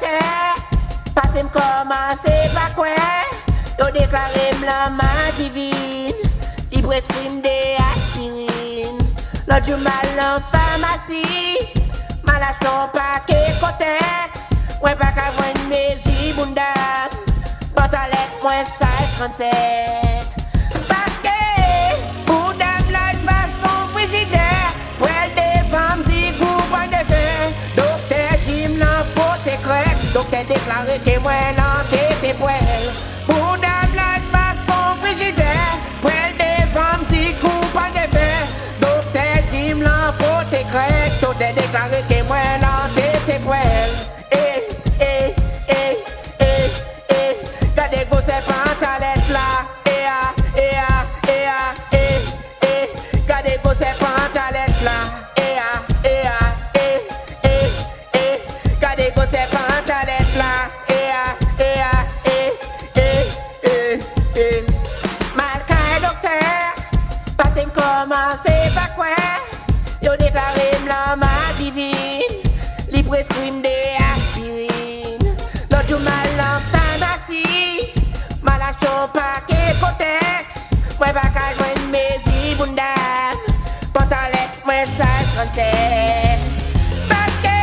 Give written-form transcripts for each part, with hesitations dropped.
docteur, parce que commencer pas quoi, yo déclaré la main divine, il prescrit des aspirines, l'autre du mal en pharmacie, malachon paquet cotex, ouais pas qu'à voir une mésie bunda, pantalette moins 16 37, parce que, pour dame la façon frigidaire, pour elle des femmes dit groupe en effet, docteur dit m'en faut t'es correct, docteur déclaré que moi l'enté t'es pour elle, pour dame la façon frigidaire, pour elle des femmes dit groupe en effet, docteur dit m'en faut t'es correct, docteur déclaré que moi l'enté t'es pour elle, gardez vos pantalettes là, gardez vos pantalettes là, gardez vos pantalettes là, Malgré docteur, pas t'aime commencer par quoi, yo déclaré la main divine, li prescrit des aspirines, l'autre du mal en pharmacie, malachon paquet cotex, moi pas qu'à joindre mes bunda, pantalette moins 16 37. Parce que,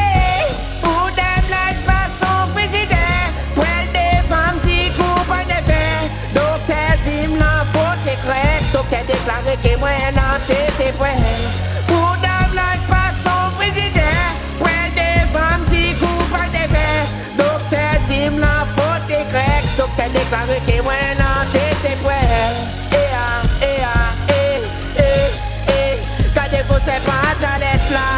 pour dame la façon frigidaire, pour elle des femmes dit coupe en effet, docteur dit m'en faut t'es correct, docteur déclaré que moi l'enté t'es pour elle. Pour dame la façon frigidaire, pour elle des femmes dit coupe en effet, docteur dit m'en faut t'es correct, docteur déclaré que moi l'enté t'es pour elle. Gardez vos pantalettes là,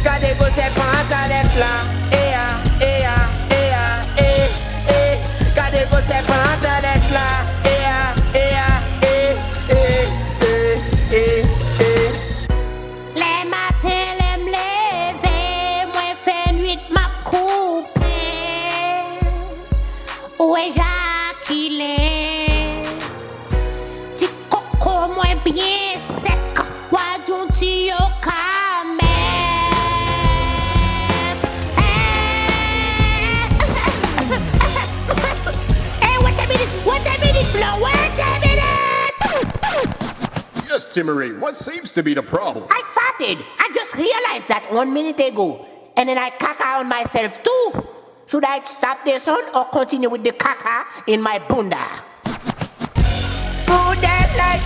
gardez vos pantalettes là, gardez vos pantalettes là, les matins, les me lever, moi fait nuit m'a coupé, où est Jacques il est, ti coco moins bien sec, wadon ti yo quand même. Hey, wait a minute, blow, wait a minute. Yes, Timmery, what seems to be the problem? I farted. I just realized that 1 minute ago. And then I caca on myself too. Should I stop this one or continue with the caca in my bunda? Who that like